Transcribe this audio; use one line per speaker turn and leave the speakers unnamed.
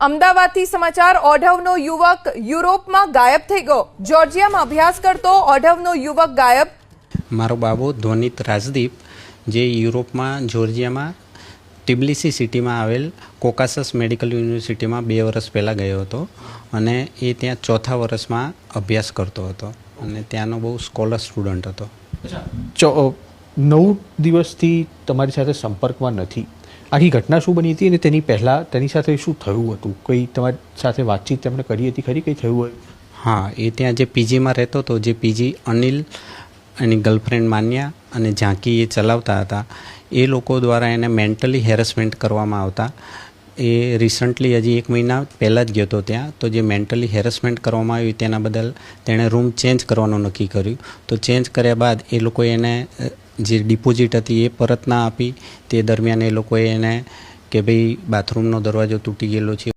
અમદાવાદથી સમાચાર ઓઢવનો યુવક યુરોપમાં ગાયબ થઈ ગયો। જોર્જિયામાં અભ્યાસ કરતો ઓઢવનો યુવક ગાયબ।
મારો બાબો ધ્વનિત રાજદીપ જે યુરોપમાં જોર્જિયામાં ટિબલિસી સિટીમાં આવેલ કોકાસસ મેડિકલ યુનિવર્સિટીમાં 2 વર્ષ પહેલાં ગયો હતો અને એ ત્યાં 4થા વર્ષમાં અભ્યાસ કરતો હતો અને ત્યાંનો બહુ સ્કોલર સ્ટુડન્ટ હતો।
9 દિવસથી તમારી સાથે સંપર્કમાં નથી। આખી ઘટના શું બની હતી અને તેની પહેલાં તેની સાથે શું થયું હતું? કોઈ તમારી સાથે વાતચીત તેમણે કરી હતી ખરી? કંઈ થયું હોય?
હા, એ ત્યાં જે પીજીમાં રહેતો હતો, જે પીજી અનિલ એની ગર્લફ્રેન્ડ માન્યા અને ઝાંકી એ ચલાવતા હતા, એ લોકો દ્વારા એને મેન્ટલી હેરેસમેન્ટ કરવામાં આવતા। એ રિસન્ટલી હજી 1 મહિના પહેલાં જ ગયો હતો ત્યાં, તો જે મેન્ટલી હેરેસમેન્ટ કરવામાં આવ્યું તેના બદલ તેણે રૂમ ચેન્જ કરવાનું નક્કી કર્યું। તો ચેન્જ કર્યા બાદ એ લોકોએ એને જે ડિપોઝિટ હતી એ પરત ના આપી। તે દરમિયાન એ લોકોએ એને કે ભાઈ બાથરૂમનો દરવાજો તૂટી ગયેલો છે